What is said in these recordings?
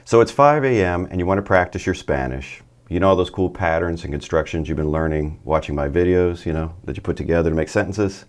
So it's 5 a.m. and you want to practice your Spanish. You know all those cool patterns and constructions you've been learning watching my videos, that you put together to make sentences?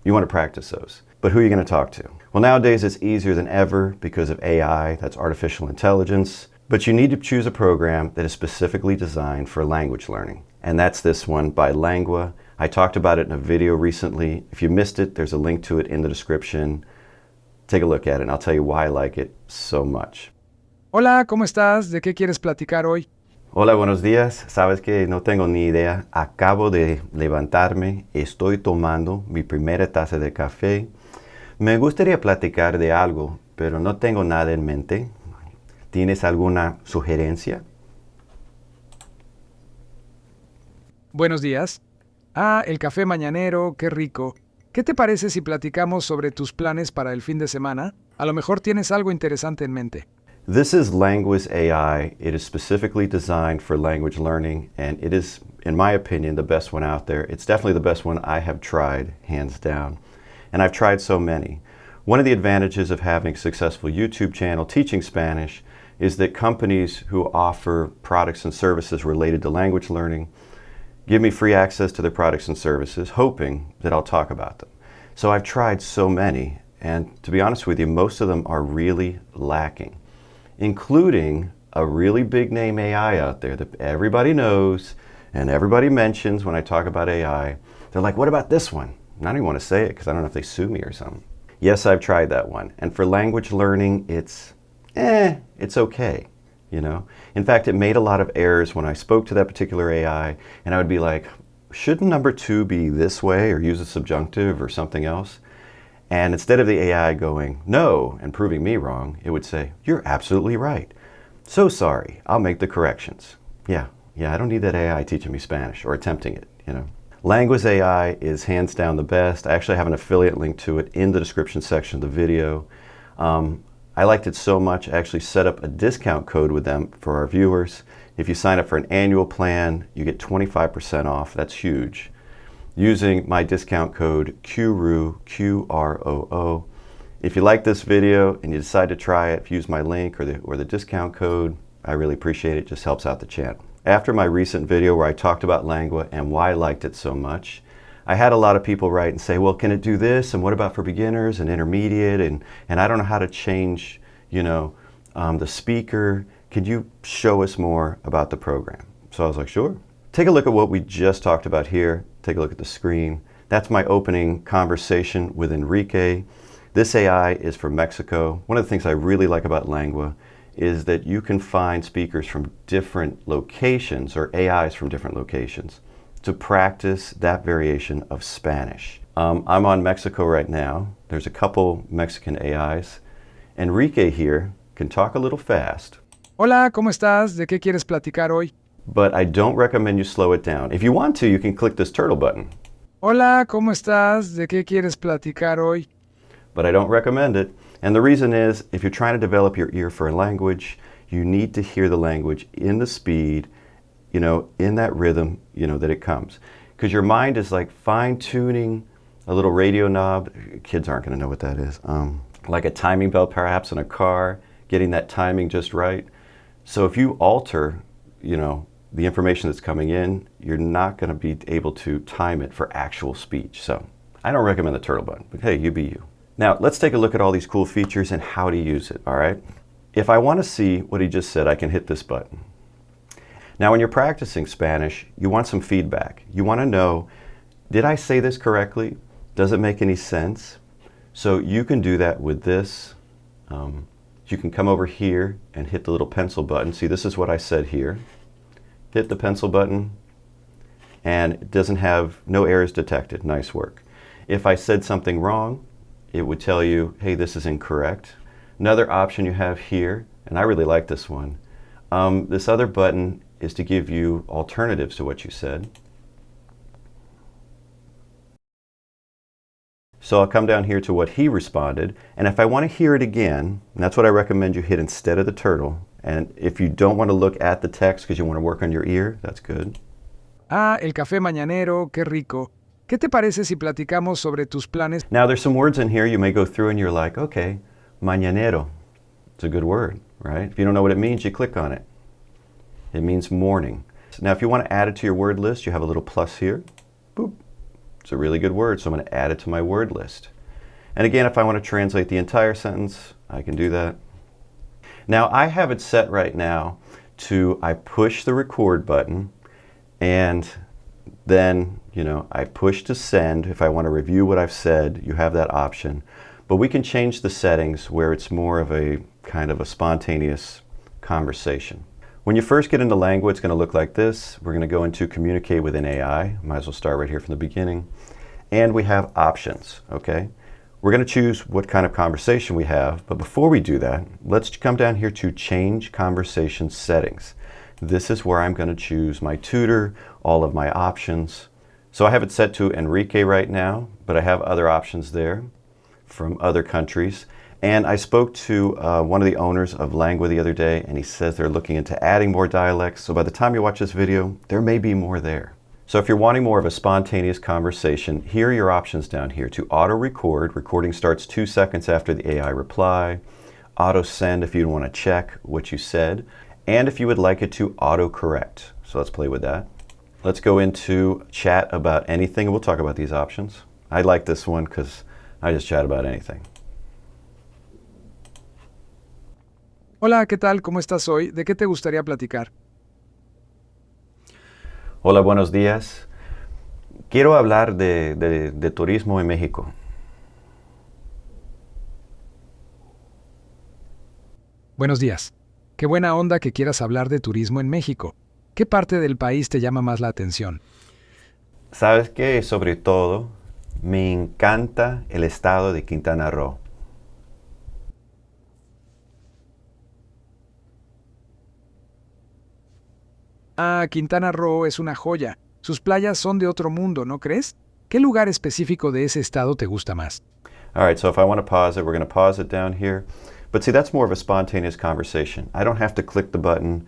You want to practice those. But who are you going to talk to? Well, nowadays it's easier than ever because of AI, that's artificial intelligence. But you need to choose a program that is specifically designed for language learning. And that's this one by Langua. I talked about it in a video recently. If you missed it, there's a link to it in the description. Take a look at it and I'll tell you why I like it so much. Hola, ¿cómo estás? ¿De qué quieres platicar hoy? Hola, buenos días. Sabes que no tengo ni idea. Acabo de levantarme. Estoy tomando mi primera taza de café. Me gustaría platicar de algo, pero no tengo nada en mente. ¿Tienes alguna sugerencia? Buenos días. El café mañanero, qué rico. ¿Qué te parece si platicamos sobre tus planes para el fin de semana? A lo mejor tienes algo interesante en mente. This is Langua's AI. It is specifically designed for language learning, and it is, in my opinion, the best one out there. It's definitely the best one I have tried, hands down. And I've tried so many. One of the advantages of having a successful YouTube channel teaching Spanish is that companies who offer products and services related to language learning give me free access to their products and services, hoping that I'll talk about them. So I've tried so many, and to be honest with you, most of them are really lacking, including a really big name AI out there that everybody knows and everybody mentions when I talk about AI. They're like, what about this one? And I don't even want to say it because I don't know if they sue me or something. Yes, I've tried that one. And for language learning, it's okay, In fact, it made a lot of errors when I spoke to that particular AI, and I would be like, shouldn't number 2 be this way or use a subjunctive or something else? And instead of the AI going, no, and proving me wrong, it would say, you're absolutely right. So sorry, I'll make the corrections. Yeah, I don't need that AI teaching me Spanish or attempting it, Langua's AI is hands down the best. I actually have an affiliate link to it in the description section of the video. I liked it so much, I actually set up a discount code with them for our viewers. If you sign up for an annual plan, you get 25% off. That's huge. Using my discount code Qroo, Qroo. If you like this video and you decide to try it, if you use my link or the discount code, I really appreciate it. It just helps out the channel. After my recent video where I talked about Langua and why I liked it so much, I had a lot of people write and say, well, can it do this? And what about for beginners and intermediate? And I don't know how to change, the speaker. Could you show us more about the program? So I was like, sure. Take a look at what we just talked about here. Take a look at the screen. That's my opening conversation with Enrique. This AI is from Mexico. One of the things I really like about Langua is that you can find speakers from different locations or AIs from different locations to practice that variation of Spanish. I'm on Mexico right now. There's a couple Mexican AIs. Enrique here can talk a little fast. Hola, ¿cómo estás? ¿De qué quieres platicar hoy? But I don't recommend you slow it down. If you want to, you can click this turtle button. Hola, ¿cómo estás? ¿De qué quieres platicar hoy? But I don't recommend it. And the reason is, if you're trying to develop your ear for a language, you need to hear the language in the speed, in that rhythm, that it comes. Because your mind is like fine-tuning a little radio knob. Kids aren't going to know what that is. Like a timing belt, perhaps, in a car, getting that timing just right. So if you alter, the information that's coming in, you're not going to be able to time it for actual speech. So I don't recommend the turtle button, but hey, you be you. Now, let's take a look at all these cool features and how to use it, all right? If I want to see what he just said, I can hit this button. Now, when you're practicing Spanish, you want some feedback. You want to know, did I say this correctly? Does it make any sense? So you can do that with this. You can come over here and hit the little pencil button. See, this is what I said here. Hit the pencil button, and it doesn't have no errors detected. Nice work. If I said something wrong, it would tell you, hey, this is incorrect. Another option you have here, and I really like this one, this other button is to give you alternatives to what you said. So I'll come down here to what he responded, and if I want to hear it again, and that's what I recommend you hit instead of the turtle, and if you don't want to look at the text because you want to work on your ear, that's good. El café mañanero, qué rico. ¿Qué te parece si platicamos sobre tus planes? Now there's some words in here you may go through and you're like, okay, mañanero. It's a good word, right? If you don't know what it means, you click on it. It means morning. Now, if you want to add it to your word list, you have a little plus here. Boop. It's a really good word, so I'm going to add it to my word list. And again, if I want to translate the entire sentence, I can do that. Now, I have it set right now to I push the record button, and then, I push to send. If I want to review what I've said, you have that option. But we can change the settings where it's more of a kind of a spontaneous conversation. When you first get into Langua, it's going to look like this. We're going to go into communicate with an AI. Might as well start right here from the beginning. And we have options, okay? We're going to choose what kind of conversation we have. But before we do that, let's come down here to change conversation settings. This is where I'm going to choose my tutor, all of my options. So I have it set to Enrique right now, but I have other options there from other countries. And I spoke to one of the owners of Langua the other day, and he says they're looking into adding more dialects. So by the time you watch this video, there may be more there. So if you're wanting more of a spontaneous conversation, here are your options down here. To auto record, recording starts 2 seconds after the AI reply. Auto send if you want to check what you said. And if you would like it to auto correct. So let's play with that. Let's go into chat about anything, and we'll talk about these options. I like this one because I just chat about anything. Hola, ¿qué tal? ¿Cómo estás hoy? ¿De qué te gustaría platicar? Hola, buenos días. Quiero hablar de turismo en México. Buenos días. Qué buena onda que quieras hablar de turismo en México. ¿Qué parte del país te llama más la atención? ¿Sabes qué? Sobre todo, me encanta el estado de Quintana Roo. Ah, Quintana Roo es una joya. Sus playas son de otro mundo, ¿no crees? ¿Qué lugar específico de ese estado te gusta más? All right, so if I want to pause it, we're going to pause it down here. But see, that's more of a spontaneous conversation. I don't have to click the button.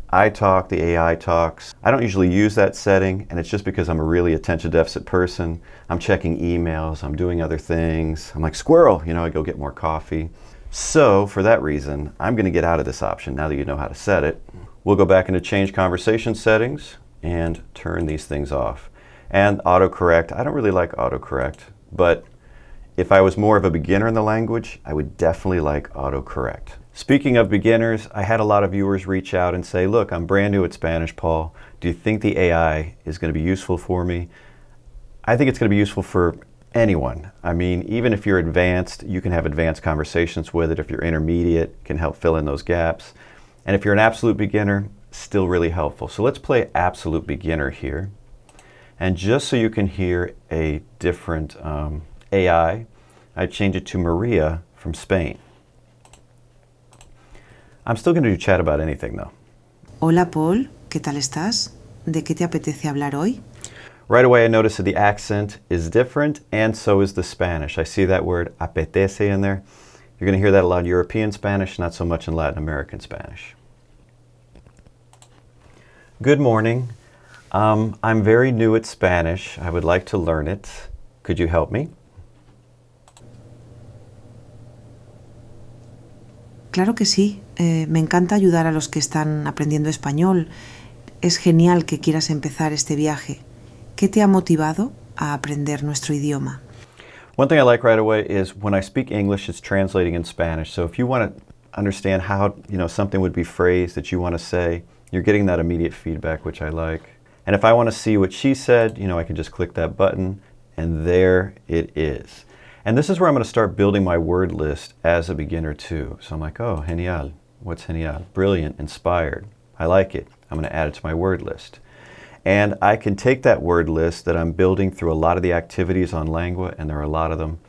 I talk, the AI talks. I don't usually use that setting, and it's just because I'm a really attention deficit person. I'm checking emails, I'm doing other things. I'm like, squirrel, I go get more coffee. So for that reason, I'm going to get out of this option now that you know how to set it. We'll go back into change conversation settings and turn these things off. And autocorrect, I don't really like autocorrect, but if I was more of a beginner in the language, I would definitely like autocorrect. Speaking of beginners, I had a lot of viewers reach out and say, look, I'm brand new at Spanish, Paul. Do you think the AI is going to be useful for me? I think it's going to be useful for anyone. I mean, even if you're advanced, you can have advanced conversations with it. If you're intermediate, it can help fill in those gaps. And if you're an absolute beginner, still really helpful. So let's play absolute beginner here. And just so you can hear a different AI, I change it to Maria from Spain. I'm still going to do chat about anything though. Hola Paul, ¿qué tal estás? ¿De qué te apetece hablar hoy? Right away I notice that the accent is different, and so is the Spanish. I see that word apetece in there. You're going to hear that a lot in European Spanish, not so much in Latin American Spanish. Good morning. I'm very new at Spanish. I would like to learn it. Could you help me? Claro que sí. Me encanta ayudar a los que están aprendiendo español. Es genial que quieras empezar este viaje. ¿Qué te ha motivado a aprender nuestro idioma? One thing I like right away is when I speak English, it's translating in Spanish. So if you want to understand how something would be phrased that you want to say, you're getting that immediate feedback, which I like. And if I want to see what she said, I can just click that button, and there it is. And this is where I'm going to start building my word list as a beginner too. So I'm like, oh, genial. What's genial? Brilliant, inspired. I like it. I'm going to add it to my word list. And I can take that word list that I'm building through a lot of the activities on Langua, and there are a lot of them,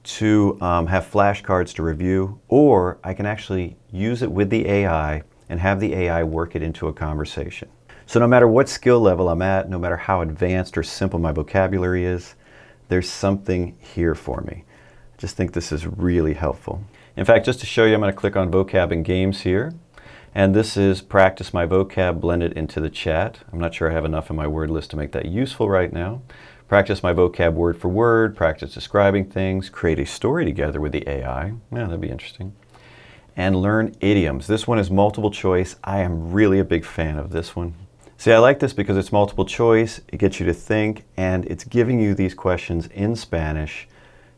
to have flashcards to review, or I can actually use it with the AI and have the AI work it into a conversation. So no matter what skill level I'm at, no matter how advanced or simple my vocabulary is, there's something here for me. I just think this is really helpful. In fact, just to show you, I'm going to click on vocab and games here. And this is practice my vocab blended into the chat. I'm not sure I have enough in my word list to make that useful right now. Practice my vocab word for word, practice describing things, create a story together with the AI. Yeah, that'd be interesting. and learn idioms. This one is multiple choice. I am really a big fan of this one. See, I like this because it's multiple choice, it gets you to think, and it's giving you these questions in Spanish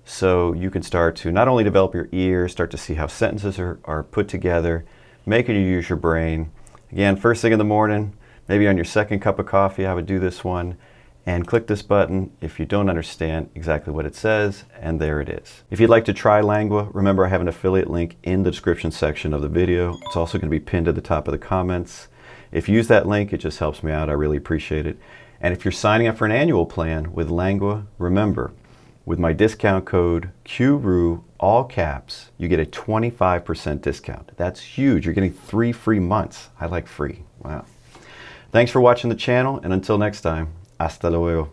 so you can start to not only develop your ears, start to see how sentences are put together, making you use your brain. Again, first thing in the morning, maybe on your second cup of coffee, I would do this one and click this button if you don't understand exactly what it says, and there it is. If you'd like to try Langua, remember I have an affiliate link in the description section of the video. It's also going to be pinned at the top of the comments. If you use that link, it just helps me out. I really appreciate it. And if you're signing up for an annual plan with Langua, remember, with my discount code Qroo, all caps, you get a 25% discount. That's huge. You're getting 3 free months. I like free. Wow. Thanks for watching the channel, and until next time, hasta luego.